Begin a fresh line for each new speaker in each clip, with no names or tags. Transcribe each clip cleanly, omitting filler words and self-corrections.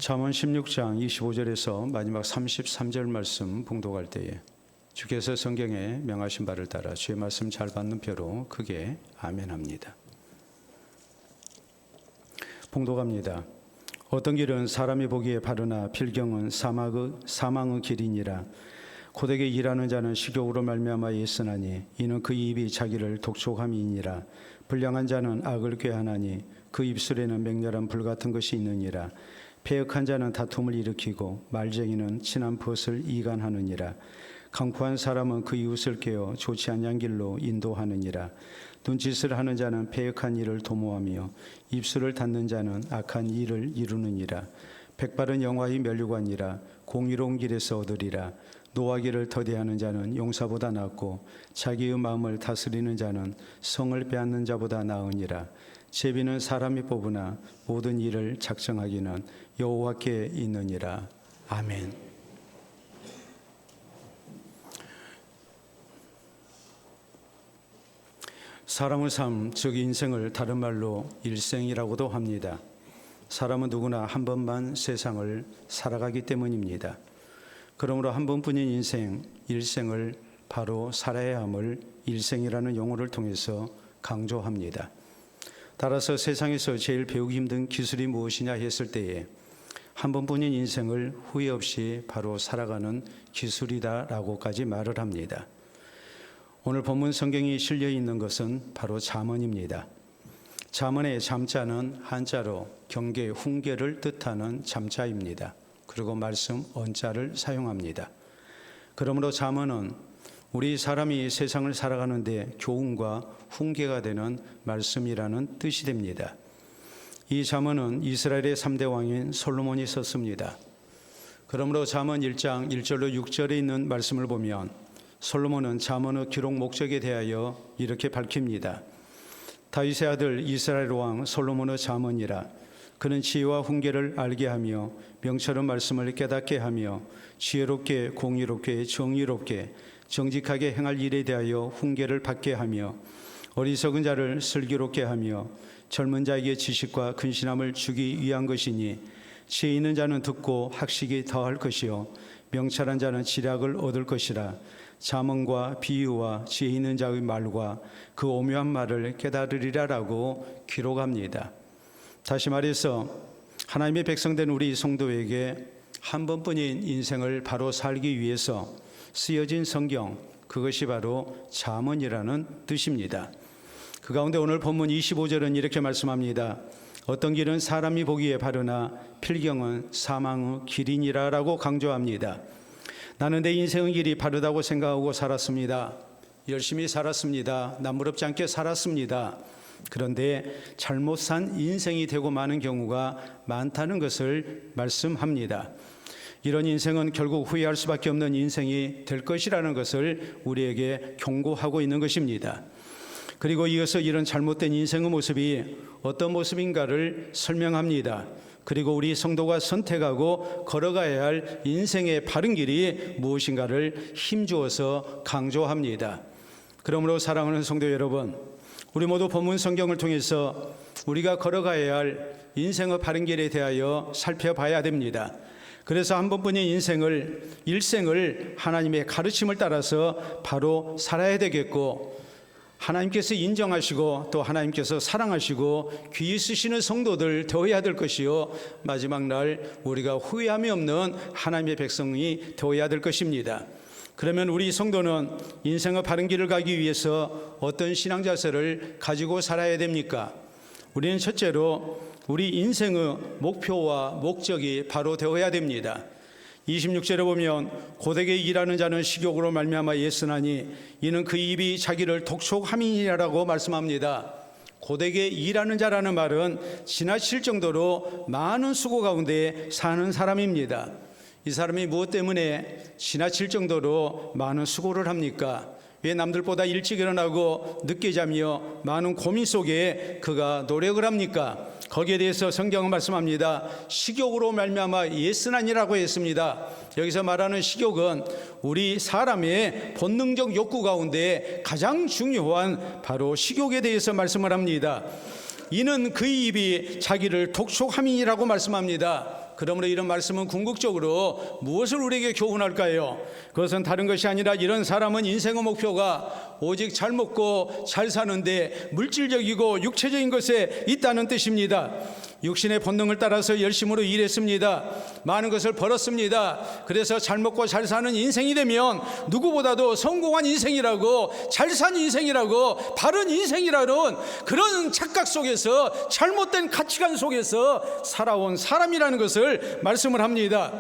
잠언 16장 25절에서 마지막 33절 말씀 봉독할 때에 주께서 성경에 명하신 바를 따라 주의 말씀 잘 받는 표로 크게 아멘합니다. 봉독합니다. 어떤 길은 사람이 보기에 바르나 필경은 사망의 길이니라. 고되게 일하는 자는 식욕으로 말미암아 애쓰나니 이는 그 입이 자기를 독촉함이니라. 불량한 자는 악을 꾀하나니 그 입술에는 맹렬한 불 같은 것이 있느니라. 패역한 자는 다툼을 일으키고 말쟁이는 친한 벗을 이간하느니라. 강포한 사람은 그 이웃을 깨어 좋지 않은 길로 인도하느니라. 눈짓을 하는 자는 패역한 일을 도모하며 입술을 닫는 자는 악한 일을 이루느니라. 백발은 영화의 면류관이라. 공의로운 길에서 얻으리라. 노하기를 더디하는 자는 용사보다 낫고 자기의 마음을 다스리는 자는 성을 빼앗는 자보다 나으니라. 제비는 사람이 뽑으나 모든 일을 작정하기는 여호와께 있느니라. 아멘. 사람의 삶, 즉 인생을 다른 말로 일생이라고도 합니다. 사람은 누구나 한 번만 세상을 살아가기 때문입니다. 그러므로 한 번뿐인 인생, 일생을 바로 살아야 함을 일생이라는 용어를 통해서 강조합니다. 따라서 세상에서 제일 배우기 힘든 기술이 무엇이냐 했을 때에 한 번뿐인 인생을 후회 없이 바로 살아가는 기술이다라고까지 말을 합니다. 오늘 본문 성경이 실려 있는 것은 바로 잠언입니다. 잠언의 잠자는 한자로 경계, 훈계를 뜻하는 잠자입니다. 그리고 말씀 언자를 사용합니다. 그러므로 잠언은 우리 사람이 세상을 살아가는데 교훈과 훈계가 되는 말씀이라는 뜻이 됩니다. 이 잠언은 이스라엘의 3대 왕인 솔로몬이 썼습니다. 그러므로 잠언 1장 1절로 6절에 있는 말씀을 보면 솔로몬은 잠언의 기록 목적에 대하여 이렇게 밝힙니다. 다윗의 아들 이스라엘 왕 솔로몬의 잠언이라. 그는 지혜와 훈계를 알게 하며 명철한 말씀을 깨닫게 하며 지혜롭게 공의롭게 정의롭게 정직하게 행할 일에 대하여 훈계를 받게 하며 어리석은 자를 슬기롭게 하며 젊은 자에게 지식과 근신함을 주기 위한 것이니 지혜 있는 자는 듣고 학식이 더할 것이요 명철한 자는 지략을 얻을 것이라. 잠언과 비유와 지혜 있는 자의 말과 그 오묘한 말을 깨달으리라라고 기록합니다. 다시 말해서 하나님의 백성된 우리 성도에게 한 번뿐인 인생을 바로 살기 위해서 쓰여진 성경, 그것이 바로 잠언이라는 뜻입니다. 그 가운데 오늘 본문 25절은 이렇게 말씀합니다. 어떤 길은 사람이 보기에 바르나 필경은 사망의 길이니라라고 강조합니다. 나는 내 인생의 길이 바르다고 생각하고 살았습니다. 열심히 살았습니다. 남부럽지 않게 살았습니다. 그런데 잘못 산 인생이 되고 마는 경우가 많다는 것을 말씀합니다. 이런 인생은 결국 후회할 수밖에 없는 인생이 될 것이라는 것을 우리에게 경고하고 있는 것입니다. 그리고 이어서 이런 잘못된 인생의 모습이 어떤 모습인가를 설명합니다. 그리고 우리 성도가 선택하고 걸어가야 할 인생의 바른 길이 무엇인가를 힘주어서 강조합니다. 그러므로 사랑하는 성도 여러분, 우리 모두 본문 성경을 통해서 우리가 걸어가야 할 인생의 바른 길에 대하여 살펴봐야 됩니다. 그래서 한 번뿐인 일생을 하나님의 가르침을 따라서 바로 살아야 되겠고, 하나님께서 인정하시고 또 하나님께서 사랑하시고 귀히 쓰시는 성도들 되어야 될 것이요 마지막 날 우리가 후회함이 없는 하나님의 백성이 되어야 될 것입니다. 그러면 우리 성도는 인생의 바른 길을 가기 위해서 어떤 신앙 자세를 가지고 살아야 됩니까? 우리는 첫째로 우리 인생의 목표와 목적이 바로 되어야 됩니다. 26절에 보면 고되게 일하는 자는 식욕으로 말미암아 애쓰나니 이는 그 입이 자기를 독촉함이니라라고 말씀합니다. 고되게 일하는 자라는 말은 지나칠 정도로 많은 수고 가운데 사는 사람입니다. 이 사람이 무엇 때문에 지나칠 정도로 많은 수고를 합니까? 왜 남들보다 일찍 일어나고 늦게 자며 많은 고민 속에 그가 노력을 합니까? 거기에 대해서 성경은 말씀합니다. 식욕으로 말미암아 애쓰나니라고 했습니다. 여기서 말하는 식욕은 우리 사람의 본능적 욕구 가운데 가장 중요한 바로 식욕에 대해서 말씀을 합니다. 이는 그 입이 자기를 독촉함이라고 말씀합니다. 그러므로 이런 말씀은 궁극적으로 무엇을 우리에게 교훈할까요? 그것은 다른 것이 아니라 이런 사람은 인생의 목표가 오직 잘 먹고 잘 사는데 물질적이고 육체적인 것에 있다는 뜻입니다. 육신의 본능을 따라서 열심으로 일했습니다. 많은 것을 벌었습니다. 그래서 잘 먹고 잘 사는 인생이 되면 누구보다도 성공한 인생이라고, 잘 산 인생이라고, 바른 인생이라는 그런 착각 속에서, 잘못된 가치관 속에서 살아온 사람이라는 것을 말씀을 합니다.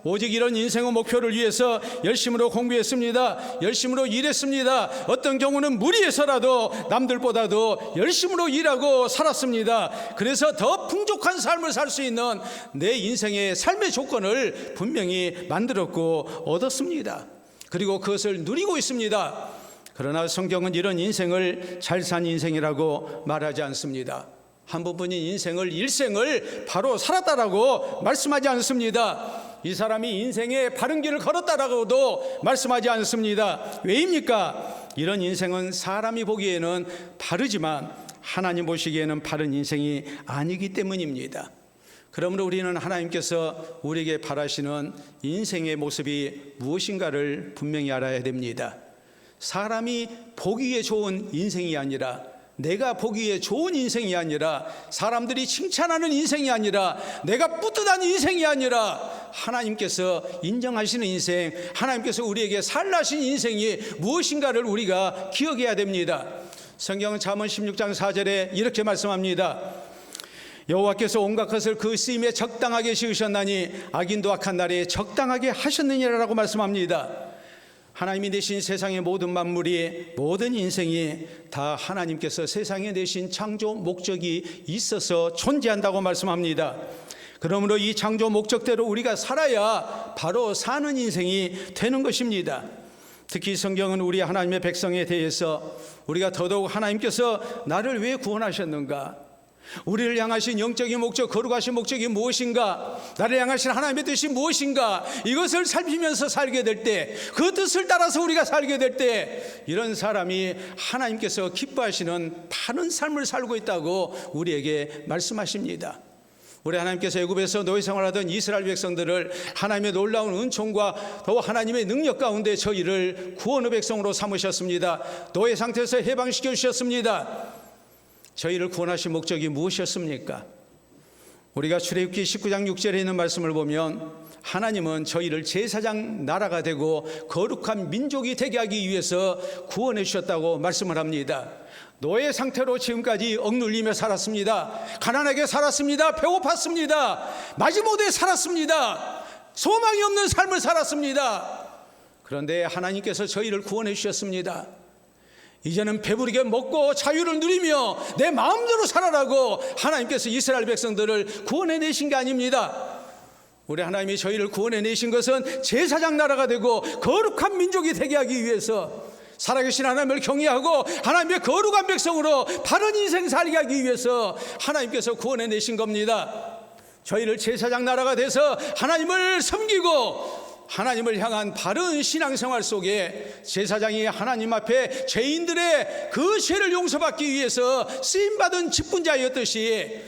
오직 이런 인생의 목표를 위해서 열심으로 공부했습니다. 열심으로 일했습니다. 어떤 경우는 무리해서라도 남들보다도 열심으로 일하고 살았습니다. 그래서 더 풍족한 삶을 살 수 있는 내 인생의 삶의 조건을 분명히 만들었고 얻었습니다. 그리고 그것을 누리고 있습니다. 그러나 성경은 이런 인생을 잘 산 인생이라고 말하지 않습니다. 한 번뿐인 인생을, 일생을 바로 살았다라고 말씀하지 않습니다. 이 사람이 인생의 바른 길을 걸었다라고도 말씀하지 않습니다. 왜입니까? 이런 인생은 사람이 보기에는 바르지만 하나님 보시기에는 바른 인생이 아니기 때문입니다. 그러므로 우리는 하나님께서 우리에게 바라시는 인생의 모습이 무엇인가를 분명히 알아야 됩니다. 사람이 보기에 좋은 인생이 아니라, 내가 보기에 좋은 인생이 아니라, 사람들이 칭찬하는 인생이 아니라, 내가 뿌듯한 인생이 아니라 하나님께서 인정하시는 인생, 하나님께서 우리에게 살라신 인생이 무엇인가를 우리가 기억해야 됩니다. 성경은 잠언 16장 4절에 이렇게 말씀합니다. 여호와께서 온갖 것을 그 쓰임에 적당하게 지으셨나니 악인도 악한 날에 적당하게 하셨느니라라고 말씀합니다. 하나님이 내신 세상의 모든 만물이, 모든 인생이 다 하나님께서 세상에 내신 창조 목적이 있어서 존재한다고 말씀합니다. 그러므로 이 창조 목적대로 우리가 살아야 바로 사는 인생이 되는 것입니다. 특히 성경은 우리 하나님의 백성에 대해서 우리가 더더욱 하나님께서 나를 왜 구원하셨는가, 우리를 향하신 영적인 목적, 거룩하신 목적이 무엇인가, 나를 향하신 하나님의 뜻이 무엇인가, 이것을 살피면서 살게 될 때, 그 뜻을 따라서 우리가 살게 될 때, 이런 사람이 하나님께서 기뻐하시는 바른 삶을 살고 있다고 우리에게 말씀하십니다. 우리 하나님께서 애굽에서 노예 생활하던 이스라엘 백성들을 하나님의 놀라운 은총과 또 하나님의 능력 가운데 저희를 구원의 백성으로 삼으셨습니다. 노예 상태에서 해방시켜 주셨습니다. 저희를 구원하신 목적이 무엇이었습니까? 우리가 출애굽기 19장 6절에 있는 말씀을 보면 하나님은 저희를 제사장 나라가 되고 거룩한 민족이 되게 하기 위해서 구원해 주셨다고 말씀을 합니다. 노예 상태로 지금까지 억눌리며 살았습니다. 가난하게 살았습니다. 배고팠습니다. 마지못해 살았습니다. 소망이 없는 삶을 살았습니다. 그런데 하나님께서 저희를 구원해 주셨습니다. 이제는 배부르게 먹고 자유를 누리며 내 마음대로 살아라고 하나님께서 이스라엘 백성들을 구원해내신 게 아닙니다. 우리 하나님이 저희를 구원해내신 것은 제사장 나라가 되고 거룩한 민족이 되게 하기 위해서, 살아계신 하나님을 경외하고 하나님의 거룩한 백성으로 바른 인생 살게 하기 위해서 하나님께서 구원해내신 겁니다. 저희를 제사장 나라가 돼서 하나님을 섬기고 하나님을 향한 바른 신앙생활 속에 제사장이 하나님 앞에 죄인들의 그 죄를 용서받기 위해서 쓰임받은 직분자였듯이,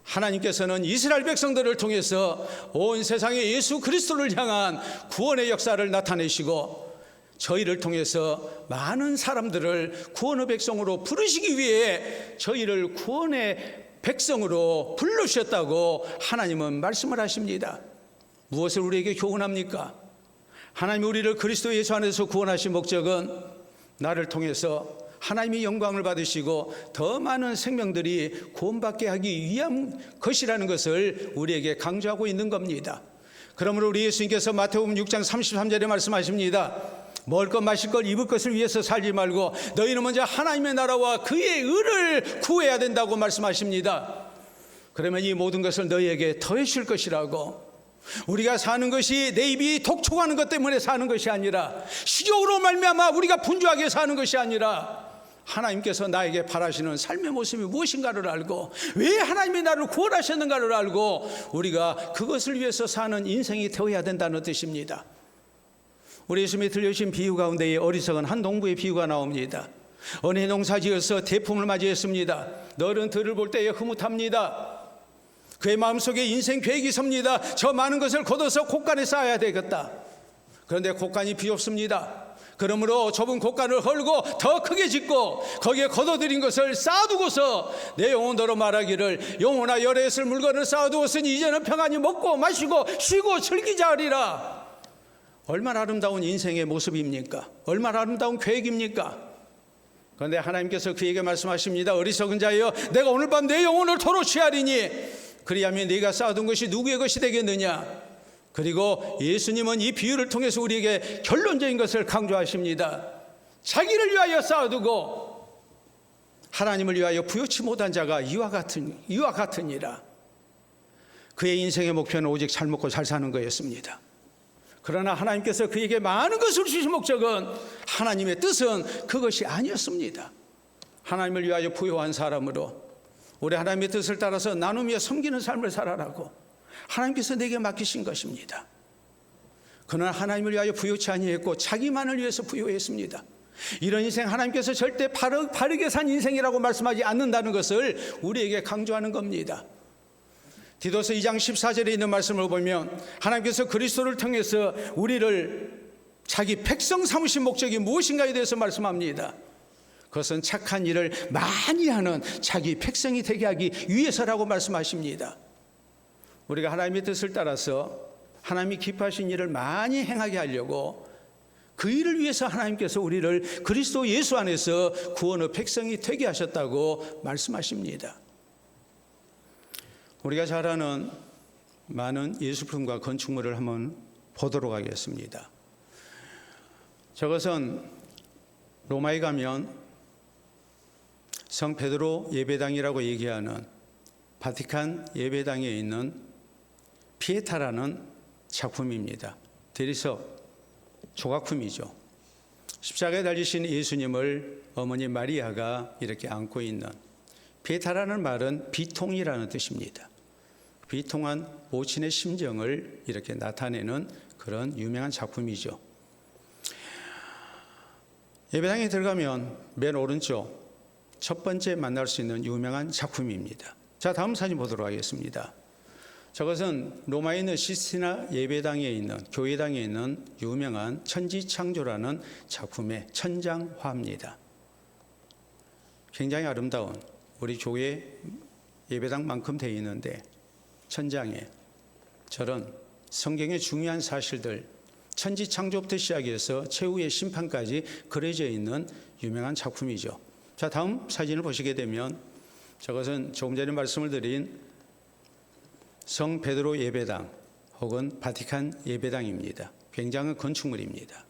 하나님께서는 이스라엘 백성들을 통해서 온 세상에 예수 그리스도를 향한 구원의 역사를 나타내시고 저희를 통해서 많은 사람들을 구원의 백성으로 부르시기 위해 저희를 구원의 백성으로 불러주셨다고 하나님은 말씀을 하십니다. 무엇을 우리에게 교훈합니까? 하나님이 우리를 그리스도 예수 안에서 구원하신 목적은 나를 통해서 하나님이 영광을 받으시고 더 많은 생명들이 구원받게 하기 위한 것이라는 것을 우리에게 강조하고 있는 겁니다. 그러므로 우리 예수님께서 마태복음 6장 33절에 말씀하십니다. 먹을 것 마실 것 입을 것을 위해서 살지 말고 너희는 먼저 하나님의 나라와 그의 의를 구해야 된다고 말씀하십니다. 그러면 이 모든 것을 너희에게 더해 줄 것이라고. 우리가 사는 것이 내 입이 독촉하는 것 때문에 사는 것이 아니라, 식욕으로 말미암아 우리가 분주하게 사는 것이 아니라, 하나님께서 나에게 바라시는 삶의 모습이 무엇인가를 알고 왜 하나님이 나를 구원하셨는가를 알고 우리가 그것을 위해서 사는 인생이 되어야 된다는 뜻입니다. 우리 예수님이 들려주신 비유 가운데에 어리석은 한 농부의 비유가 나옵니다. 은혜 농사 지어서 대품을 맞이했습니다. 너른 들을 볼 때에 흐뭇합니다. 그의 마음속에 인생 계획이 섭니다. 저 많은 것을 걷어서 곳간에 쌓아야 되겠다. 그런데 곳간이 비좁습니다. 그러므로 좁은 곳간을 헐고 더 크게 짓고 거기에 걷어들인 것을 쌓아두고서 내 영혼대로 말하기를 영혼아 열에 있을 물건을 쌓아두었으니 이제는 평안히 먹고 마시고 쉬고 즐기자 하리라. 얼마나 아름다운 인생의 모습입니까? 얼마나 아름다운 계획입니까? 그런데 하나님께서 그에게 말씀하십니다. 어리석은 자여, 내가 오늘 밤 내 영혼을 토로 취하리니 그리하면 네가 쌓아둔 것이 누구의 것이 되겠느냐? 그리고 예수님은 이 비유를 통해서 우리에게 결론적인 것을 강조하십니다. 자기를 위하여 쌓아두고 하나님을 위하여 부요치 못한 자가 이와 같으니라. 그의 인생의 목표는 오직 잘 먹고 잘 사는 거였습니다. 그러나 하나님께서 그에게 많은 것을 주신 목적은, 하나님의 뜻은 그것이 아니었습니다. 하나님을 위하여 부요한 사람으로 우리 하나님의 뜻을 따라서 나누며 섬기는 삶을 살아라고 하나님께서 내게 맡기신 것입니다. 그러나 하나님을 위하여 부요치 아니했고 자기만을 위해서 부요했습니다. 이런 인생 하나님께서 절대 바르게 산 인생이라고 말씀하지 않는다는 것을 우리에게 강조하는 겁니다. 디도서 2장 14절에 있는 말씀을 보면 하나님께서 그리스도를 통해서 우리를 자기 백성 삼으신 목적이 무엇인가에 대해서 말씀합니다. 그것은 착한 일을 많이 하는 자기 백성이 되게 하기 위해서라고 말씀하십니다. 우리가 하나님의 뜻을 따라서 하나님이 기뻐하신 일을 많이 행하게 하려고 그 일을 위해서 하나님께서 우리를 그리스도 예수 안에서 구원의 백성이 되게 하셨다고 말씀하십니다. 우리가 잘 아는 많은 예술품과 건축물을 한번 보도록 하겠습니다. 저것은 로마에 가면 성 베드로 예배당이라고 얘기하는 바티칸 예배당에 있는 피에타라는 작품입니다. 대리석 조각품이죠. 십자가에 달리신 예수님을 어머니 마리아가 이렇게 안고 있는, 피에타라는 말은 비통이라는 뜻입니다. 비통한 모친의 심정을 이렇게 나타내는 그런 유명한 작품이죠. 예배당에 들어가면 맨 오른쪽 첫 번째 만날 수 있는 유명한 작품입니다. 자, 다음 사진 보도록 하겠습니다. 저것은 로마에 있는 시스티나 예배당에 있는, 교회당에 있는 유명한 천지창조라는 작품의 천장화입니다. 굉장히 아름다운, 우리 교회 예배당만큼 되어 있는데 천장에 저런 성경의 중요한 사실들, 천지창조부터 시작해서 최후의 심판까지 그려져 있는 유명한 작품이죠. 자, 다음 사진을 보시게 되면 저것은 조금 전에 말씀을 드린 성 베드로 예배당 혹은 바티칸 예배당입니다. 굉장한 건축물입니다.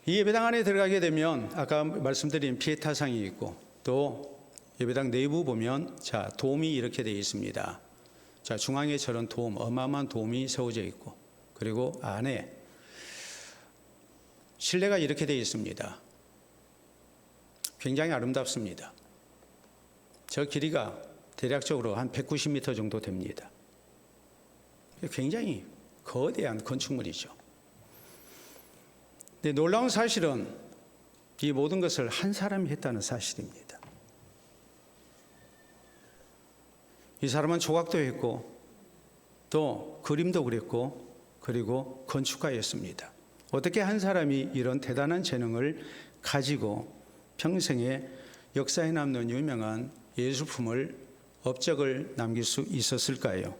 이 예배당 안에 들어가게 되면 아까 말씀드린 피에타상이 있고, 또 예배당 내부 보면 자, 돔이 이렇게 되어 있습니다. 자, 중앙에 저런 돔, 어마어마한 돔이 세워져 있고, 그리고 안에 실내가 이렇게 되어 있습니다. 굉장히 아름답습니다. 저 길이가 대략적으로 한 190m 정도 됩니다. 굉장히 거대한 건축물이죠. 근데 놀라운 사실은 이 모든 것을 한 사람이 했다는 사실입니다. 이 사람은 조각도 했고 또 그림도 그렸고 그리고 건축가였습니다. 어떻게 한 사람이 이런 대단한 재능을 가지고 평생에 역사에 남는 유명한 예술품을, 업적을 남길 수 있었을까요?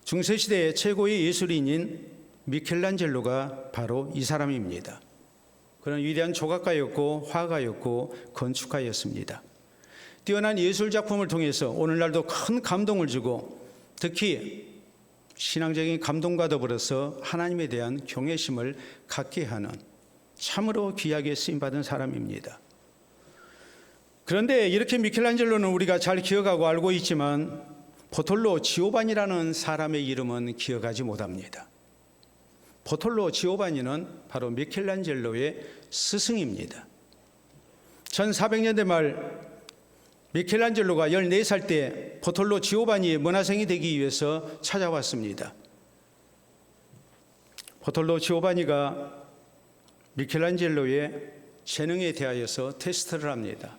중세시대의 최고의 예술인인 미켈란젤로가 바로 이 사람입니다. 그는 위대한 조각가였고 화가였고 건축가였습니다. 뛰어난 예술작품을 통해서 오늘날도 큰 감동을 주고, 특히 신앙적인 감동과 더불어서 하나님에 대한 경외심을 갖게 하는 참으로 귀하게 쓰임받은 사람입니다. 그런데 이렇게 미켈란젤로는 우리가 잘 기억하고 알고 있지만 보톨로 지오바니라는 사람의 이름은 기억하지 못합니다. 보톨로 지오바니는 바로 미켈란젤로의 스승입니다. 1400년대 말 미켈란젤로가 14살 때 보톨로 지오바니의 문화생이 되기 위해서 찾아왔습니다. 보톨로 지오바니가 미켈란젤로의 재능에 대하여서 테스트를 합니다.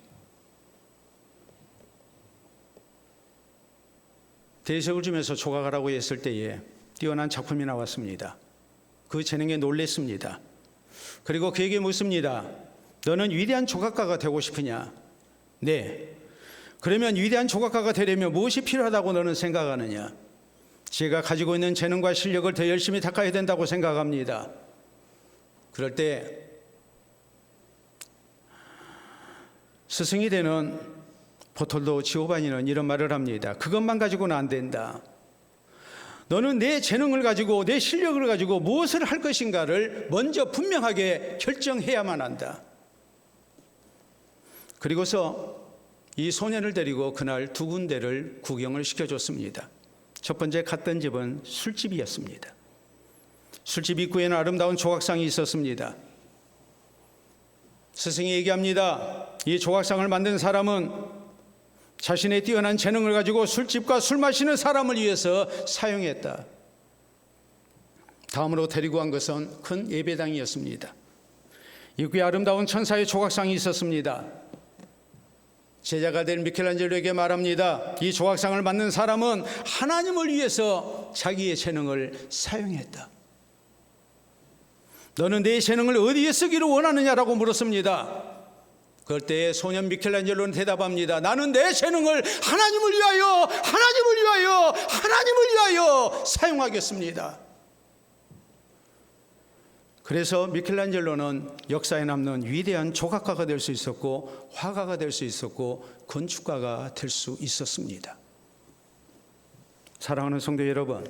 대접을 주면서 조각하라고 했을 때에 뛰어난 작품이 나왔습니다. 그 재능에 놀랬습니다. 그리고 그에게 묻습니다. 너는 위대한 조각가가 되고 싶으냐? 네. 그러면 위대한 조각가가 되려면 무엇이 필요하다고 너는 생각하느냐? 제가 가지고 있는 재능과 실력을 더 열심히 닦아야 된다고 생각합니다. 그럴 때 스승이 되는 보톨도 지오바니는 이런 말을 합니다. 그것만 가지고는 안 된다. 너는 내 재능을 가지고 내 실력을 가지고 무엇을 할 것인가를 먼저 분명하게 결정해야만 한다. 그리고서 이 소년을 데리고 그날 두 군데를 구경을 시켜줬습니다. 첫 번째 갔던 집은 술집이었습니다. 술집 입구에는 아름다운 조각상이 있었습니다. 스승이 얘기합니다. 이 조각상을 만든 사람은 자신의 뛰어난 재능을 가지고 술집과 술 마시는 사람을 위해서 사용했다. 다음으로 데리고 간 것은 큰 예배당이었습니다. 입구에 아름다운 천사의 조각상이 있었습니다. 제자가 된 미켈란젤로에게 말합니다. 이 조각상을 만든 사람은 하나님을 위해서 자기의 재능을 사용했다. 너는 내 재능을 어디에 쓰기를 원하느냐라고 물었습니다. 그럴 때 소년 미켈란젤로는 대답합니다. 나는 내 재능을 하나님을 위하여 사용하겠습니다. 그래서 미켈란젤로는 역사에 남는 위대한 조각가가 될 수 있었고 화가가 될 수 있었고 건축가가 될 수 있었습니다. 사랑하는 성도 여러분,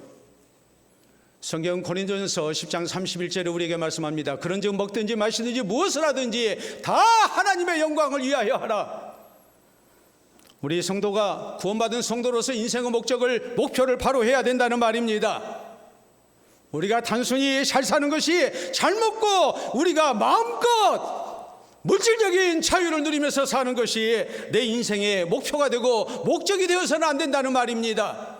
성경 고린도전서 10장 31절에 우리에게 말씀합니다. 그런즉 먹든지 마시든지 무엇을 하든지 다 하나님의 영광을 위하여 하라. 우리 성도가 구원받은 성도로서 인생의 목표를 바로 해야 된다는 말입니다. 우리가 단순히 잘 사는 것이 잘 먹고 우리가 마음껏 물질적인 자유를 누리면서 사는 것이 내 인생의 목표가 되고 목적이 되어서는 안 된다는 말입니다.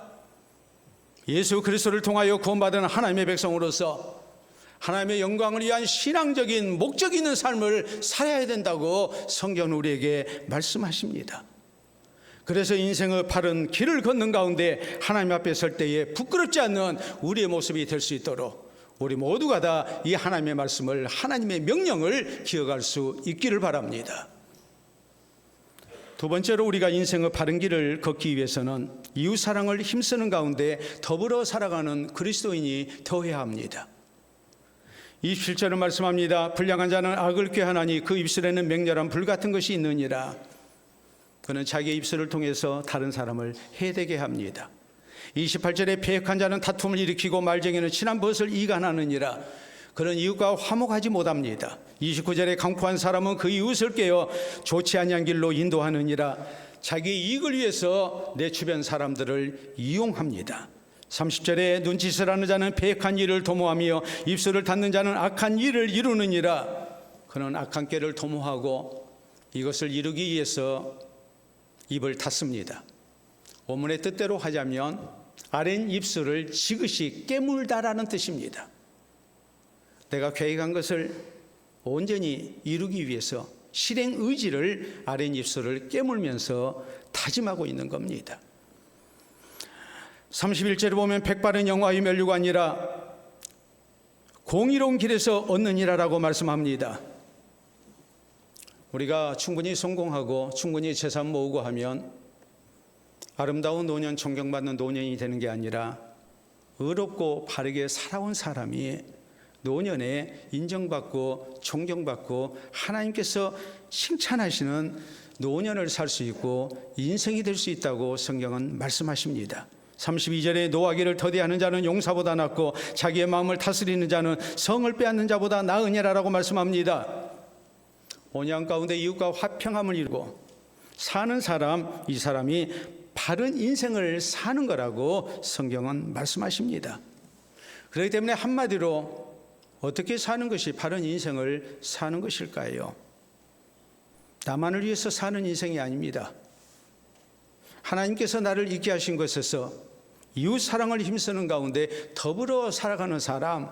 예수 그리스도를 통하여 구원받은 하나님의 백성으로서 하나님의 영광을 위한 신앙적인 목적 있는 삶을 살아야 된다고 성경은 우리에게 말씀하십니다. 그래서 인생의 바른 길을 걷는 가운데 하나님 앞에 설 때에 부끄럽지 않는 우리의 모습이 될 수 있도록 우리 모두가 다 이 하나님의 말씀을, 하나님의 명령을 기억할 수 있기를 바랍니다. 두 번째로 우리가 인생의 바른 길을 걷기 위해서는 이웃사랑을 힘쓰는 가운데 더불어 살아가는 그리스도인이 되어야 합니다. 27절은 말씀합니다. 불량한 자는 악을 꾀하나니 그 입술에는 맹렬한 불 같은 것이 있느니라. 그는 자기의 입술을 통해서 다른 사람을 해되게 합니다. 28절에 패역한 자는 다툼을 일으키고 말쟁이는 친한 벗을 이간하느니라. 그는 이웃과 화목하지 못합니다. 29절에 강포한 사람은 그 이웃을 깨어 좋지 아니한 길로 인도하느니라. 자기 이익을 위해서 내 주변 사람들을 이용합니다. 30절에 눈짓을 하는 자는 패역한 일을 도모하며 입술을 닫는 자는 악한 일을 이루느니라. 그는 악한 꾀를 도모하고 이것을 이루기 위해서 입을 닫습니다. 원문의 뜻대로 하자면 아랫 입술을 지그시 깨물다라는 뜻입니다. 내가 계획한 것을 온전히 이루기 위해서 실행 의지를 아랫 입술을 깨물면서 다짐하고 있는 겁니다. 31절에 보면 백발은 영화의 면류가 아니라 공의로운 길에서 얻느니라라고 말씀합니다. 우리가 충분히 성공하고 충분히 재산 모으고 하면 아름다운 노년, 존경받는 노년이 되는 게 아니라 의롭고 바르게 살아온 사람이 노년에 인정받고 존경받고 하나님께서 칭찬하시는 노년을 살 수 있고 인생이 될 수 있다고 성경은 말씀하십니다. 32절에 노하기를 더디하는 자는 용사보다 낫고 자기의 마음을 다스리는 자는 성을 빼앗는 자보다 나으니라라고 말씀합니다. 온양 가운데 이웃과 화평함을 이루고 사는 사람, 이 사람이 바른 인생을 사는 거라고 성경은 말씀하십니다. 그렇기 때문에 한마디로 어떻게 사는 것이 바른 인생을 사는 것일까요? 나만을 위해서 사는 인생이 아닙니다. 하나님께서 나를 있게 하신 것에서 이웃 사랑을 힘쓰는 가운데 더불어 살아가는 사람,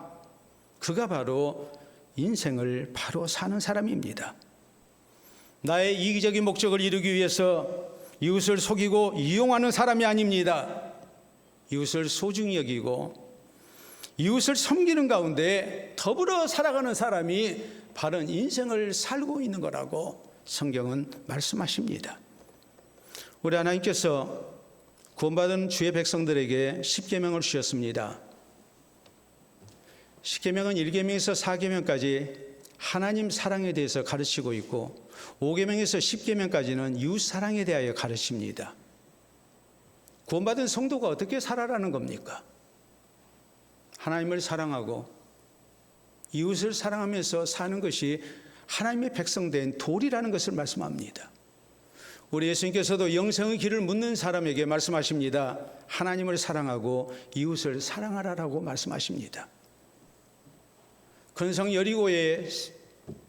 그가 바로 인생을 바로 사는 사람입니다. 나의 이기적인 목적을 이루기 위해서 이웃을 속이고 이용하는 사람이 아닙니다. 이웃을 소중히 여기고 이웃을 섬기는 가운데 더불어 살아가는 사람이 바른 인생을 살고 있는 거라고 성경은 말씀하십니다. 우리 하나님께서 구원받은 주의 백성들에게 10계명을 주셨습니다. 10계명은 1계명에서 4계명까지 하나님 사랑에 대해서 가르치고 있고 5계명에서 10계명까지는 이웃 사랑에 대하여 가르칩니다. 구원받은 성도가 어떻게 살아라는 겁니까? 하나님을 사랑하고 이웃을 사랑하면서 사는 것이 하나님의 백성된 도리라는 것을 말씀합니다. 우리 예수님께서도 영생의 길을 묻는 사람에게 말씀하십니다. 하나님을 사랑하고 이웃을 사랑하라라고 말씀하십니다. 근성 여리고의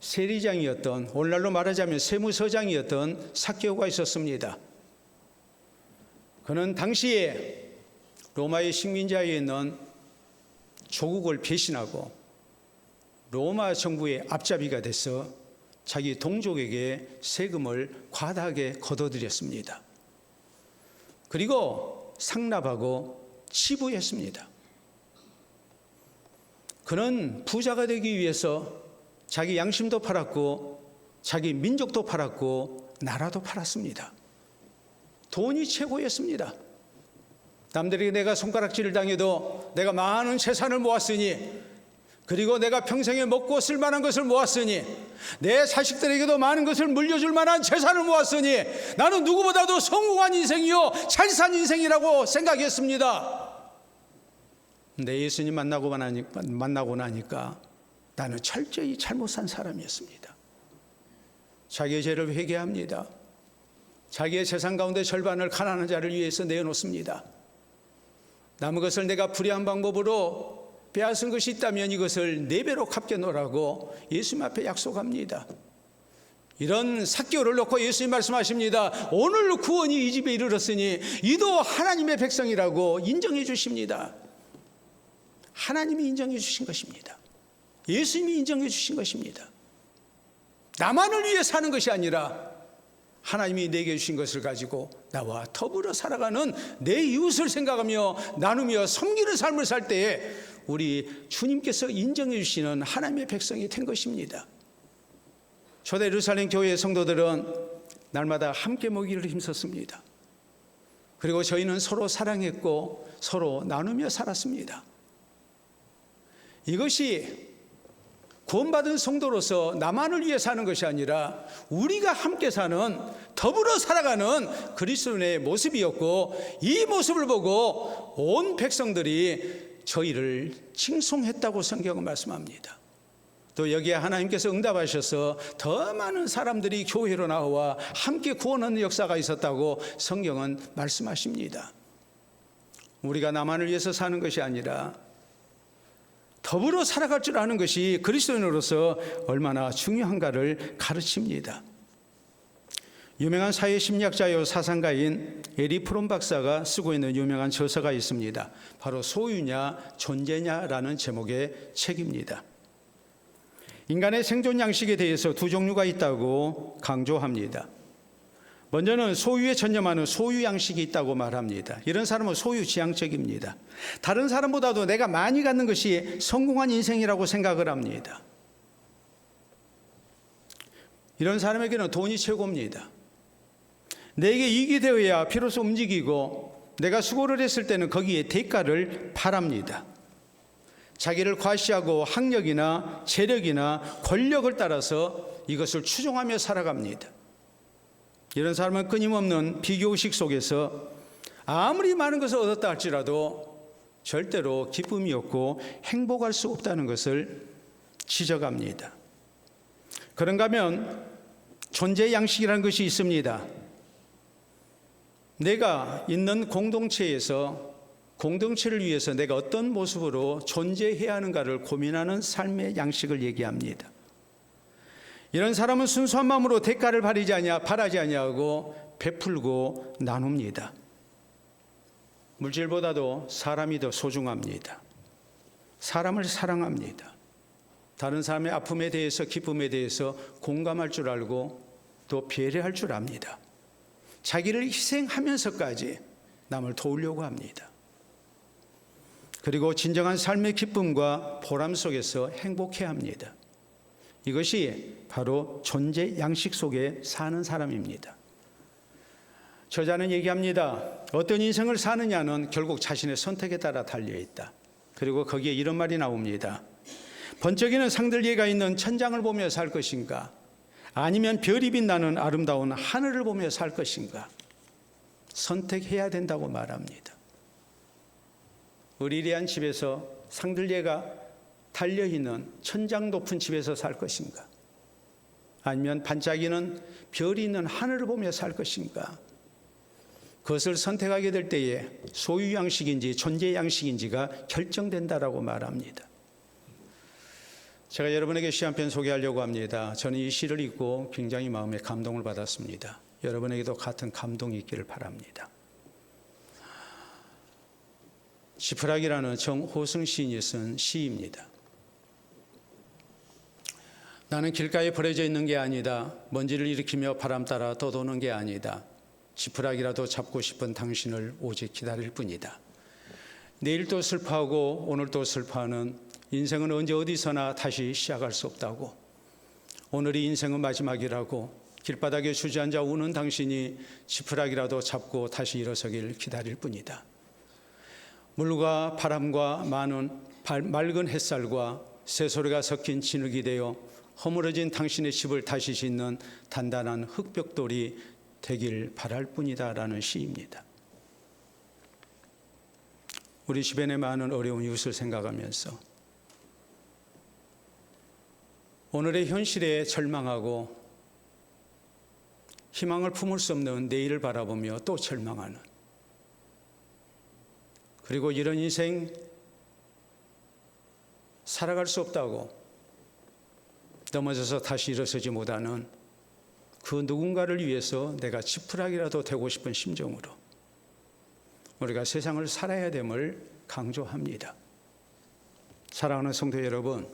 세리장이었던, 오늘날로 말하자면 세무서장이었던 삭개오가 있었습니다. 그는 당시에 로마의 식민자에 있는 조국을 배신하고 로마 정부의 앞잡이가 돼서 자기 동족에게 세금을 과다하게 걷어들였습니다. 그리고 상납하고 치부했습니다. 그는 부자가 되기 위해서 자기 양심도 팔았고 자기 민족도 팔았고 나라도 팔았습니다. 돈이 최고였습니다. 남들에게 내가 손가락질을 당해도 내가 많은 재산을 모았으니, 그리고 내가 평생에 먹고 쓸 만한 것을 모았으니, 내 자식들에게도 많은 것을 물려줄 만한 재산을 모았으니 나는 누구보다도 성공한 인생이요 잘 산 인생이라고 생각했습니다. 근데 예수님 만나고 나니까 나는 철저히 잘못 산 사람이었습니다. 자기의 죄를 회개합니다. 자기의 재산 가운데 절반을 가난한 자를 위해서 내어놓습니다. 남은 것을 내가 불의한 방법으로 빼앗은 것이 있다면 이것을 4배로 갚겨놓으라고 예수님 앞에 약속합니다. 이런 삭개오를 놓고 예수님 말씀하십니다. 오늘 구원이 이 집에 이르렀으니 이도 하나님의 백성이라고 인정해 주십니다. 하나님이 인정해 주신 것입니다. 예수님이 인정해 주신 것입니다. 나만을 위해 사는 것이 아니라 하나님이 내게 주신 것을 가지고 나와 더불어 살아가는 내 이웃을 생각하며 나누며 섬기는 삶을 살 때에 우리 주님께서 인정해 주시는 하나님의 백성이 된 것입니다. 초대 예루살렘 교회의 성도들은 날마다 함께 먹이를 힘썼습니다. 그리고 저희는 서로 사랑했고 서로 나누며 살았습니다. 이것이 구원받은 성도로서 나만을 위해 사는 것이 아니라 우리가 함께 사는, 더불어 살아가는 그리스도인의 모습이었고, 이 모습을 보고 온 백성들이 저희를 칭송했다고 성경은 말씀합니다. 또 여기에 하나님께서 응답하셔서 더 많은 사람들이 교회로 나와 함께 구원하는 역사가 있었다고 성경은 말씀하십니다. 우리가 나만을 위해서 사는 것이 아니라 더불어 살아갈 줄 아는 것이 그리스도인으로서 얼마나 중요한가를 가르칩니다. 유명한 사회 심리학자요 사상가인 에리 프롬 박사가 쓰고 있는 유명한 저서가 있습니다. 바로 소유냐 존재냐라는 제목의 책입니다. 인간의 생존 양식에 대해서 2종류가 있다고 강조합니다. 먼저는 소유에 전념하는 소유 양식이 있다고 말합니다. 이런 사람은 소유지향적입니다. 다른 사람보다도 내가 많이 갖는 것이 성공한 인생이라고 생각을 합니다. 이런 사람에게는 돈이 최고입니다. 내게 이익이 되어야 비로소 움직이고 내가 수고를 했을 때는 거기에 대가를 바랍니다. 자기를 과시하고 학력이나 재력이나 권력을 따라서 이것을 추종하며 살아갑니다. 이런 사람은 끊임없는 비교의식 속에서 아무리 많은 것을 얻었다 할지라도 절대로 기쁨이 없고 행복할 수 없다는 것을 지적합니다. 그런가 하면 존재 양식이라는 것이 있습니다. 내가 있는 공동체에서 공동체를 위해서 내가 어떤 모습으로 존재해야 하는가를 고민하는 삶의 양식을 얘기합니다. 이런 사람은 순수한 마음으로 대가를 바라지 아니하고 베풀고 나눕니다. 물질보다도 사람이 더 소중합니다. 사람을 사랑합니다. 다른 사람의 아픔에 대해서 기쁨에 대해서 공감할 줄 알고 또 배려할 줄 압니다. 자기를 희생하면서까지 남을 도우려고 합니다. 그리고 진정한 삶의 기쁨과 보람 속에서 행복해야 합니다. 이것이 바로 존재 양식 속에 사는 사람입니다. 저자는 얘기합니다. 어떤 인생을 사느냐는 결국 자신의 선택에 따라 달려있다. 그리고 거기에 이런 말이 나옵니다. 번쩍이는 상들예가 있는 천장을 보며 살 것인가? 아니면 별이 빛나는 아름다운 하늘을 보며 살 것인가? 선택해야 된다고 말합니다. 의리리한 집에서 상들예가 달려있는 천장 높은 집에서 살 것인가? 아니면 반짝이는 별이 있는 하늘을 보며 살 것인가? 그것을 선택하게 될 때에 소유 양식인지 존재 양식인지가 결정된다라고 말합니다. 제가 여러분에게 시 한 편 소개하려고 합니다. 저는 이 시를 읽고 굉장히 마음에 감동을 받았습니다. 여러분에게도 같은 감동이 있기를 바랍니다. 지푸라기라는 정호승 시인이 쓴 시입니다. 나는 길가에 버려져 있는 게 아니다. 먼지를 일으키며 바람 따라 떠도는 게 아니다. 지푸라기라도 잡고 싶은 당신을 오직 기다릴 뿐이다. 내일도 슬퍼하고 오늘도 슬퍼하는 인생은 언제 어디서나 다시 시작할 수 없다고. 오늘이 인생은 마지막이라고 길바닥에 주저앉아 우는 당신이 지푸라기라도 잡고 다시 일어서길 기다릴 뿐이다. 물과 바람과 많은 맑은 햇살과 새소리가 섞인 진흙이 되어 허물어진 당신의 집을 다시 짓는 단단한 흙벽돌이 되길 바랄 뿐이다 라는 시입니다. 우리 주변의 많은 어려운 이웃을 생각하면서 오늘의 현실에 절망하고 희망을 품을 수 없는 내일을 바라보며 또 절망하는, 그리고 이런 인생 살아갈 수 없다고 넘어져서 다시 일어서지 못하는 그 누군가를 위해서 내가 지푸라기라도 되고 싶은 심정으로 우리가 세상을 살아야 됨을 강조합니다. 사랑하는 성도 여러분,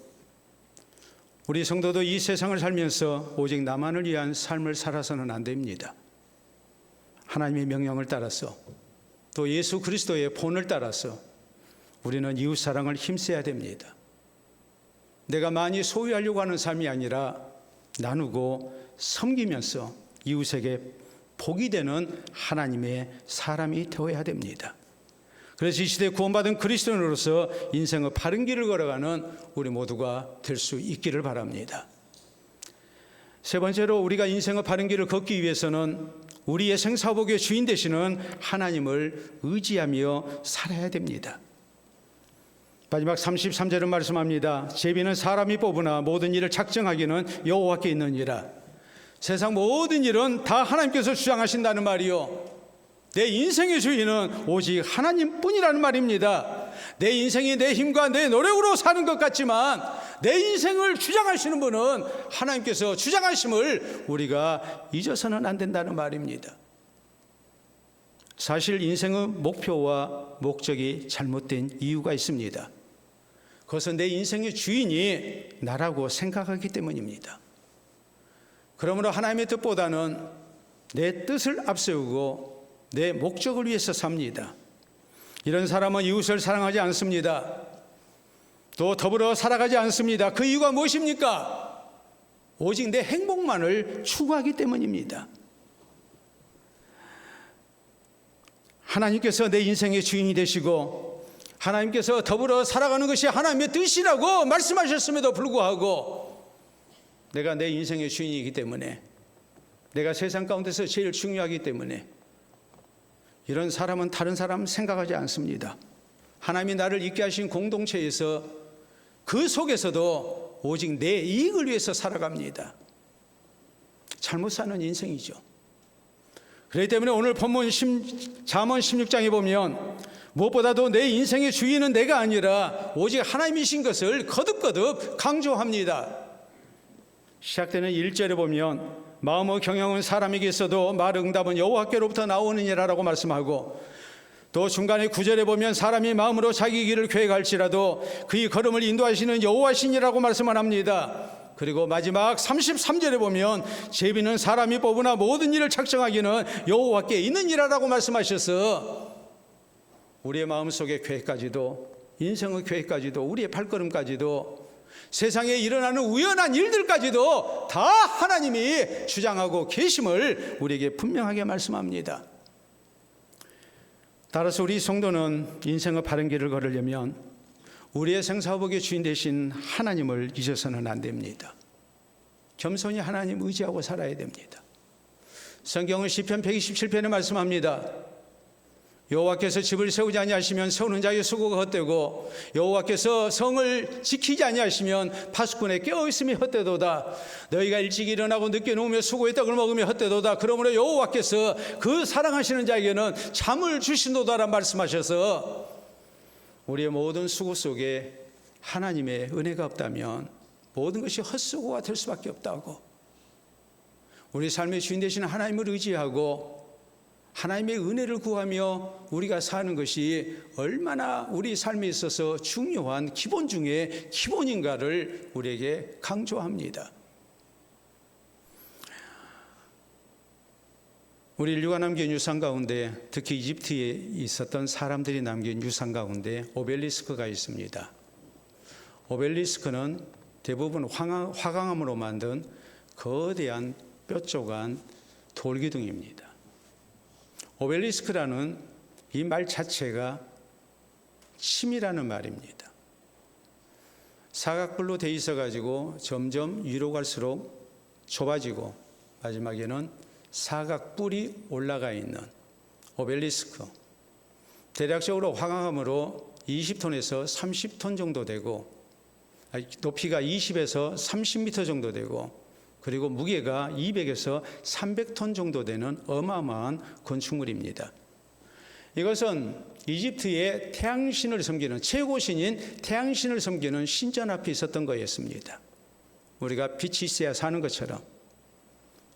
우리 성도도 이 세상을 살면서 오직 나만을 위한 삶을 살아서는 안 됩니다. 하나님의 명령을 따라서 또 예수 그리스도의 본을 따라서 우리는 이웃 사랑을 힘써야 됩니다. 내가 많이 소유하려고 하는 삶이 아니라 나누고 섬기면서 이웃에게 복이 되는 하나님의 사람이 되어야 됩니다. 그래서 이 시대에 구원받은 그리스도인으로서 인생의 바른 길을 걸어가는 우리 모두가 될 수 있기를 바랍니다. 세 번째로 우리가 인생의 바른 길을 걷기 위해서는 우리의 생사복의 주인 되시는 하나님을 의지하며 살아야 됩니다. 마지막 33절은 말씀합니다. 제비는 사람이 뽑으나 모든 일을 작정하기는 여호와께 있느니라. 세상 모든 일은 다 하나님께서 주장하신다는 말이요, 내 인생의 주인은 오직 하나님뿐이라는 말입니다. 내 인생이 내 힘과 내 노력으로 사는 것 같지만 내 인생을 주장하시는 분은 하나님께서 주장하심을 우리가 잊어서는 안 된다는 말입니다. 사실 인생의 목표와 목적이 잘못된 이유가 있습니다. 그것은 내 인생의 주인이 나라고 생각하기 때문입니다. 그러므로 하나님의 뜻보다는 내 뜻을 앞세우고 내 목적을 위해서 삽니다. 이런 사람은 이웃을 사랑하지 않습니다. 또 더불어 살아가지 않습니다. 그 이유가 무엇입니까? 오직 내 행복만을 추구하기 때문입니다. 하나님께서 내 인생의 주인이 되시고 하나님께서 더불어 살아가는 것이 하나님의 뜻이라고 말씀하셨음에도 불구하고 내가 내 인생의 주인이기 때문에, 내가 세상 가운데서 제일 중요하기 때문에 이런 사람은 다른 사람 생각하지 않습니다. 하나님이 나를 있게 하신 공동체에서 그 속에서도 오직 내 이익을 위해서 살아갑니다. 잘못 사는 인생이죠. 그렇기 때문에 오늘 본문 잠언 16장에 보면 무엇보다도 내 인생의 주인은 내가 아니라 오직 하나님이신 것을 거듭거듭 강조합니다. 시작되는 1절에 보면 마음의 경영은 사람에게 있어도 말의 응답은 여호와께로부터 나오느니라라고 말씀하고, 또 중간에 9절에 보면 사람이 마음으로 자기 길을 계획할지라도 그의 걸음을 인도하시는 여호와시니라고 말씀을 합니다. 그리고 마지막 33절에 보면 제비는 사람이 뽑으나 모든 일을 작정하기는 여호와께 있느니라라고 말씀하셔서 우리의 마음속의 계획까지도 인생의 계획까지도, 우리의 발걸음까지도, 세상에 일어나는 우연한 일들까지도 다 하나님이 주장하고 계심을 우리에게 분명하게 말씀합니다. 따라서 우리 성도는 인생의 바른 길을 걸으려면 우리의 생사복의 주인 되신 하나님을 잊어서는 안 됩니다. 겸손히 하나님 의지하고 살아야 됩니다. 성경은 시편 127편에 말씀합니다. 여호와께서 집을 세우지 아니하시면 세우는 자의 수고가 헛되고 여호와께서 성을 지키지 아니하시면 파수꾼의 깨어있음이 헛되도다. 너희가 일찍 일어나고 늦게 누우며 수고의 떡을 먹으며 헛되도다. 그러므로 여호와께서 그 사랑하시는 자에게는 잠을 주신도다라 말씀하셔서 우리의 모든 수고 속에 하나님의 은혜가 없다면 모든 것이 헛수고가 될 수밖에 없다고, 우리 삶의 주인 되시는 하나님을 의지하고 하나님의 은혜를 구하며 우리가 사는 것이 얼마나 우리 삶에 있어서 중요한 기본 중에 기본인가를 우리에게 강조합니다. 우리 인류가 남긴 유산 가운데, 특히 이집트에 있었던 사람들이 남긴 유산 가운데 오벨리스크가 있습니다. 오벨리스크는 대부분 화강암으로 만든 거대한 뾰족한 돌기둥입니다. 오벨리스크라는 이 말 자체가 침이라는 말입니다. 사각뿔로 돼 있어 가지고 점점 위로 갈수록 좁아지고 마지막에는 사각뿔이 올라가 있는 오벨리스크. 대략적으로 화강암으로 20톤에서 30톤 정도 되고, 높이가 20에서 30m 정도 되고, 그리고 무게가 200에서 300톤 정도 되는 어마어마한 건축물입니다. 이것은 이집트의 태양신을 섬기는, 최고신인 태양신을 섬기는 신전 앞에 있었던 거였습니다. 우리가 빛이 있어야 사는 것처럼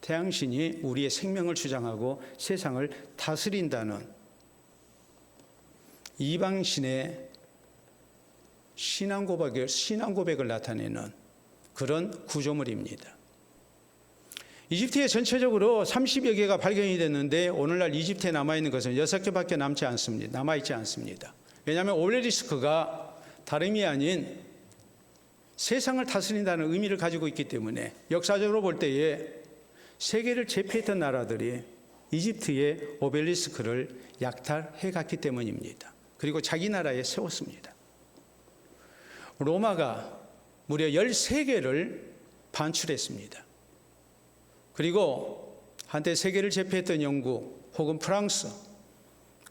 태양신이 우리의 생명을 주장하고 세상을 다스린다는 이방신의 신앙 고백을 나타내는 그런 구조물입니다. 이집트에 전체적으로 30여 개가 발견이 됐는데 오늘날 이집트에 남아있는 것은 6개밖에 남아있지 않습니다. 왜냐하면 오벨리스크가 다름이 아닌 세상을 다스린다는 의미를 가지고 있기 때문에, 역사적으로 볼 때에 세계를 제패했던 나라들이 이집트의 오벨리스크를 약탈해 갔기 때문입니다. 그리고 자기 나라에 세웠습니다. 로마가 무려 13개를 반출했습니다. 그리고 한때 세계를 제패했던 영국 혹은 프랑스,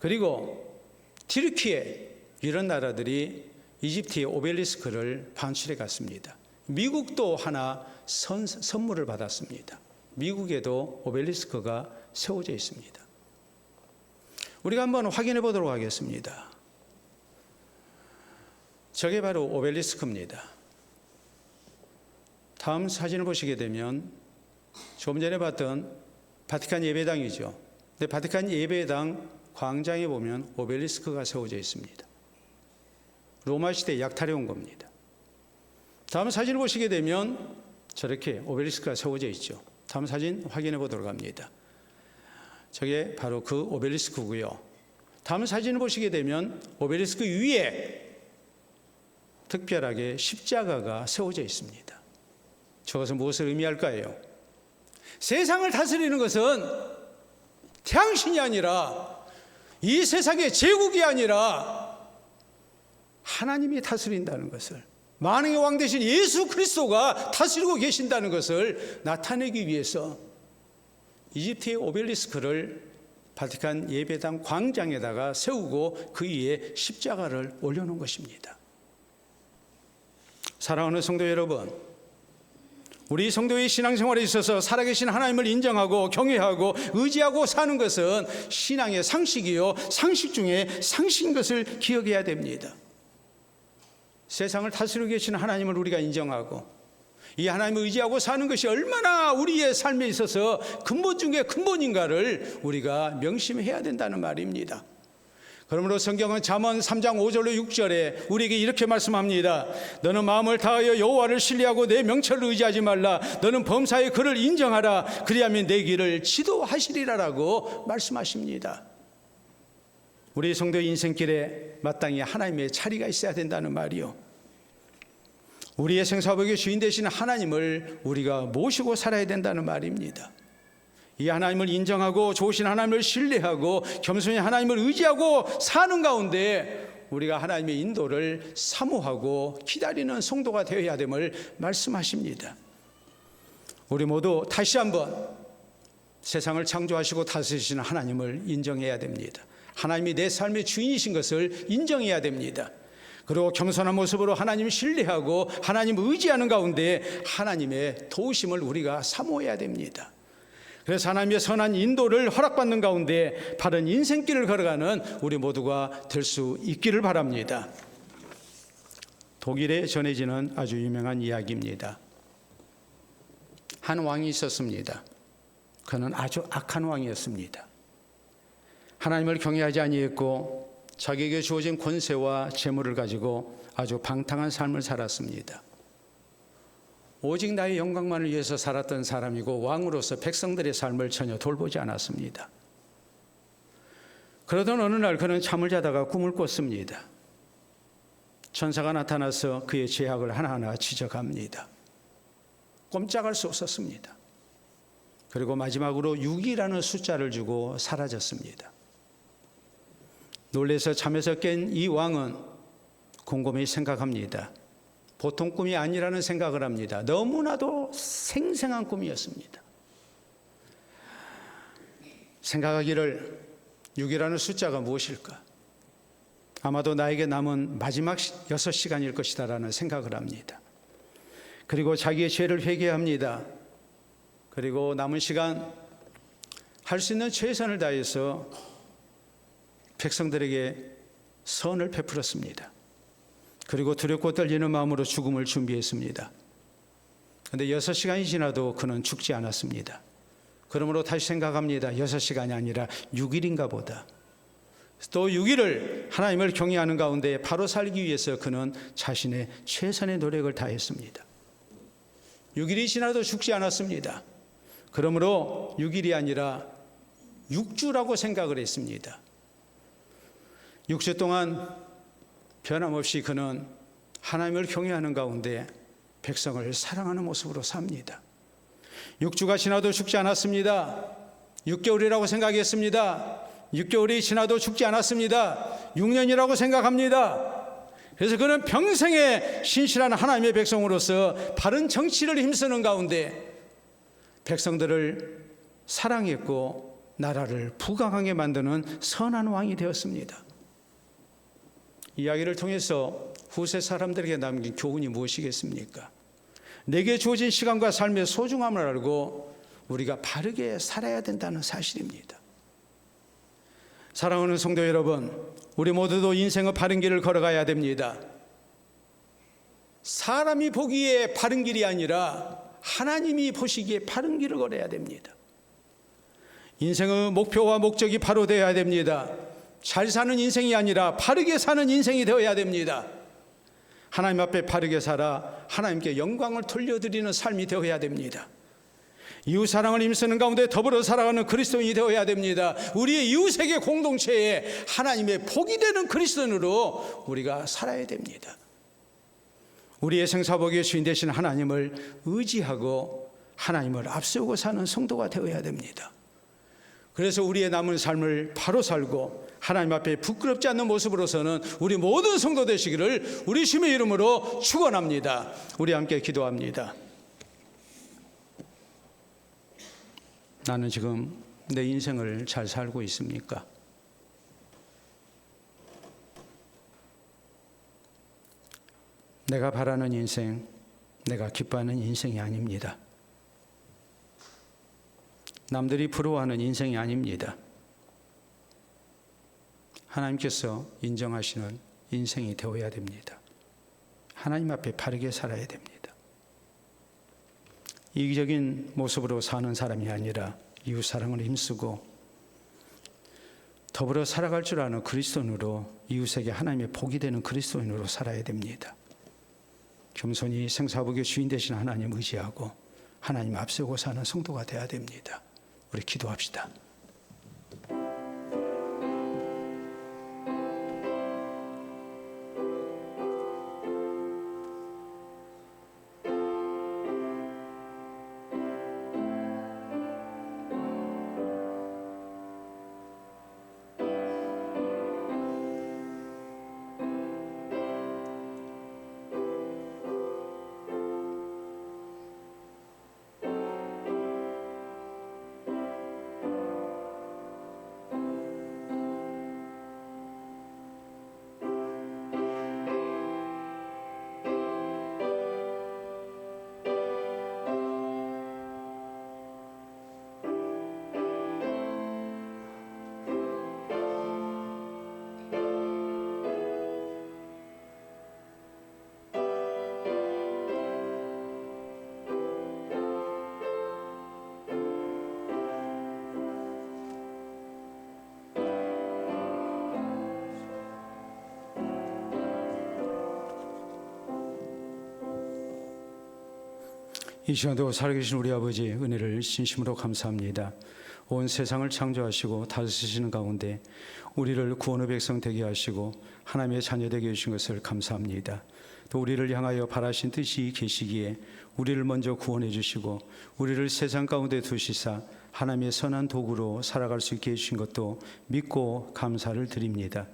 그리고 튀르키예, 이런 나라들이 이집트의 오벨리스크를 반출해 갔습니다. 미국도 하나 선물을 받았습니다. 미국에도 오벨리스크가 세워져 있습니다. 우리가 한번 확인해 보도록 하겠습니다. 저게 바로 오벨리스크입니다. 다음 사진을 보시게 되면 조금 전에 봤던 바티칸 예배당이죠. 근데 바티칸 예배당 광장에 보면 오벨리스크가 세워져 있습니다. 로마 시대에 약탈해 온 겁니다. 다음 사진을 보시게 되면 저렇게 오벨리스크가 세워져 있죠. 다음 사진 확인해 보도록 합니다. 저게 바로 그 오벨리스크고요. 다음 사진을 보시게 되면 오벨리스크 위에 특별하게 십자가가 세워져 있습니다. 저것은 무엇을 의미할까요? 세상을 다스리는 것은 태양신이 아니라, 이 세상의 제국이 아니라 하나님이 다스린다는 것을, 만왕의 왕 되신 예수 그리스도가 다스리고 계신다는 것을 나타내기 위해서 이집트의 오벨리스크를 바티칸 예배당 광장에다가 세우고 그 위에 십자가를 올려놓은 것입니다. 사랑하는 성도 여러분, 우리 성도의 신앙생활에 있어서 살아계신 하나님을 인정하고 경외하고 의지하고 사는 것은 신앙의 상식이요, 상식 중에 상식인 것을 기억해야 됩니다. 세상을 다스리고 계신 하나님을 우리가 인정하고 이 하나님을 의지하고 사는 것이 얼마나 우리의 삶에 있어서 근본 중에 근본인가를 우리가 명심해야 된다는 말입니다. 그러므로 성경은 잠언 3장 5절로 6절에 우리에게 이렇게 말씀합니다. 너는 마음을 다하여 여호와를 신뢰하고 내 명철을 의지하지 말라. 너는 범사에 그를 인정하라. 그리하면 내 길을 지도하시리라라고 말씀하십니다. 우리 성도의 인생길에 마땅히 하나님의 자리가 있어야 된다는 말이요. 우리의 생사복의 주인 되시는 하나님을 우리가 모시고 살아야 된다는 말입니다. 이 하나님을 인정하고 좋으신 하나님을 신뢰하고 겸손히 하나님을 의지하고 사는 가운데 우리가 하나님의 인도를 사모하고 기다리는 성도가 되어야 됨을 말씀하십니다. 우리 모두 다시 한번 세상을 창조하시고 다스리시는 하나님을 인정해야 됩니다. 하나님이 내 삶의 주인이신 것을 인정해야 됩니다. 그리고 겸손한 모습으로 하나님을 신뢰하고 하나님을 의지하는 가운데 하나님의 도우심을 우리가 사모해야 됩니다. 그래서 하나님의 선한 인도를 허락받는 가운데 바른 인생길을 걸어가는 우리 모두가 될 수 있기를 바랍니다. 독일에 전해지는 아주 유명한 이야기입니다. 한 왕이 있었습니다. 그는 아주 악한 왕이었습니다. 하나님을 경외하지 아니했고 자기에게 주어진 권세와 재물을 가지고 아주 방탕한 삶을 살았습니다. 오직 나의 영광만을 위해서 살았던 사람이고 왕으로서 백성들의 삶을 전혀 돌보지 않았습니다. 그러던 어느 날 그는 잠을 자다가 꿈을 꿨습니다. 천사가 나타나서 그의 죄악을 하나하나 지적합니다. 꼼짝할 수 없었습니다. 그리고 마지막으로 6이라는 숫자를 주고 사라졌습니다. 놀라서 잠에서 깬 이 왕은 곰곰이 생각합니다. 보통 꿈이 아니라는 생각을 합니다. 너무나도 생생한 꿈이었습니다. 생각하기를 6이라는 숫자가 무엇일까? 아마도 나에게 남은 마지막 6시간일 것이다 라는 생각을 합니다. 그리고 자기의 죄를 회개합니다. 그리고 남은 시간 할 수 있는 최선을 다해서 백성들에게 선을 베풀었습니다. 그리고 두렵고 떨리는 마음으로 죽음을 준비했습니다. 그런데 6시간이 지나도 그는 죽지 않았습니다. 그러므로 다시 생각합니다. 6시간이 아니라 6일인가 보다. 또 6일을 하나님을 경외하는 가운데 바로 살기 위해서 그는 자신의 최선의 노력을 다했습니다. 6일이 지나도 죽지 않았습니다. 그러므로 6일이 아니라 6주라고 생각을 했습니다. 6주 동안 변함없이 그는 하나님을 경외하는 가운데 백성을 사랑하는 모습으로 삽니다. 6주가 지나도 죽지 않았습니다. 6개월이라고 생각했습니다. 6개월이 지나도 죽지 않았습니다. 6년이라고 생각합니다. 그래서 그는 평생에 신실한 하나님의 백성으로서 바른 정치를 힘쓰는 가운데 백성들을 사랑했고 나라를 부강하게 만드는 선한 왕이 되었습니다. 이야기를 통해서 후세 사람들에게 남긴 교훈이 무엇이겠습니까? 내게 주어진 시간과 삶의 소중함을 알고 우리가 바르게 살아야 된다는 사실입니다. 사랑하는 성도 여러분, 우리 모두도 인생의 바른 길을 걸어가야 됩니다. 사람이 보기에 바른 길이 아니라 하나님이 보시기에 바른 길을 걸어야 됩니다. 인생의 목표와 목적이 바로 되어야 됩니다. 잘 사는 인생이 아니라 바르게 사는 인생이 되어야 됩니다. 하나님 앞에 바르게 살아 하나님께 영광을 돌려드리는 삶이 되어야 됩니다. 이웃 사랑을 힘쓰는 가운데 더불어 살아가는 그리스도인이 되어야 됩니다. 우리의 이웃에게 공동체에 하나님의 복이 되는 그리스도인으로 우리가 살아야 됩니다. 우리의 생사복의 주인 되신 하나님을 의지하고 하나님을 앞세우고 사는 성도가 되어야 됩니다. 그래서 우리의 남은 삶을 바로 살고 하나님 앞에 부끄럽지 않는 모습으로서는 우리 모든 성도 되시기를 우리 주님의 이름으로 축원합니다. 우리 함께 기도합니다. 나는 지금 내 인생을 잘 살고 있습니까? 내가 바라는 인생, 내가 기뻐하는 인생이 아닙니다. 남들이 부러워하는 인생이 아닙니다. 하나님께서 인정하시는 인생이 되어야 됩니다. 하나님 앞에 바르게 살아야 됩니다. 이기적인 모습으로 사는 사람이 아니라 이웃사랑을 힘쓰고 더불어 살아갈 줄 아는 그리스도인으로 이웃에게 하나님의 복이 되는 그리스도인으로 살아야 됩니다. 겸손히 생사복의 주인 되신 하나님 의지하고 하나님 앞세우고 사는 성도가 되어야 됩니다. 우리 기도합시다. 이 시간도 살아계신 우리 아버지 은혜를 진심으로 감사합니다. 온 세상을 창조하시고 다스리시는 가운데 우리를 구원의 백성 되게 하시고 하나님의 자녀 되게 해주신 것을 감사합니다. 또 우리를 향하여 바라신 뜻이 계시기에 우리를 먼저 구원해 주시고 우리를 세상 가운데 두시사 하나님의 선한 도구로 살아갈 수 있게 해주신 것도 믿고 감사를 드립니다.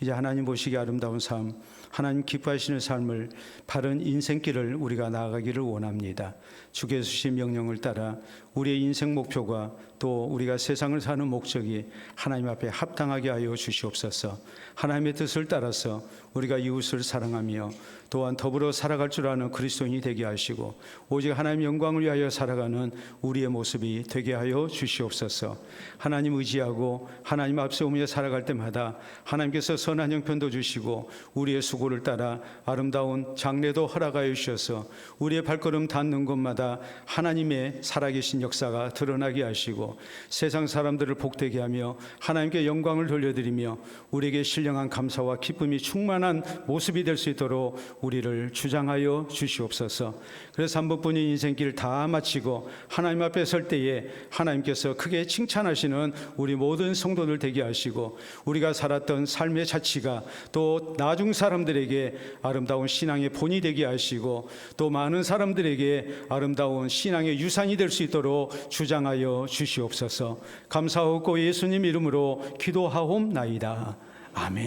이제 하나님 보시기 아름다운 삶, 하나님 기뻐하시는 삶을 바른 인생길을 우리가 나아가기를 원합니다. 주께서 주신 명령을 따라 우리의 인생 목표가 또 우리가 세상을 사는 목적이 하나님 앞에 합당하게 하여 주시옵소서. 하나님의 뜻을 따라서 우리가 이웃을 사랑하며 또한 더불어 살아갈 줄 아는 그리스도인이 되게 하시고 오직 하나님의 영광을 위하여 살아가는 우리의 모습이 되게 하여 주시옵소서. 하나님 의지하고 하나님 앞서 오며 살아갈 때마다 하나님께서 선한 형편도 주시고 우리의 수고를 따라 아름다운 장래도 허락하여 주셔서 우리의 발걸음 닿는 곳마다 하나님의 살아계신 역사가 드러나게 하시고 세상 사람들을 복되게 하며 하나님께 영광을 돌려드리며 우리에게 신령한 감사와 기쁨이 충만한 모습이 될 수 있도록 우리를 주장하여 주시옵소서. 그래서 한 번뿐인 인생길 다 마치고 하나님 앞에 설 때에 하나님께서 크게 칭찬하시는 우리 모든 성도들 되게 하시고 우리가 살았던 삶의 자취가 또 나중 사람들에게 아름다운 신앙의 본이 되게 하시고 또 많은 사람들에게 아름다운 신앙의 유산이 될 수 있도록 주장하여 주시옵소서. 감사하고 예수님 이름으로 기도하옵나이다. 아멘.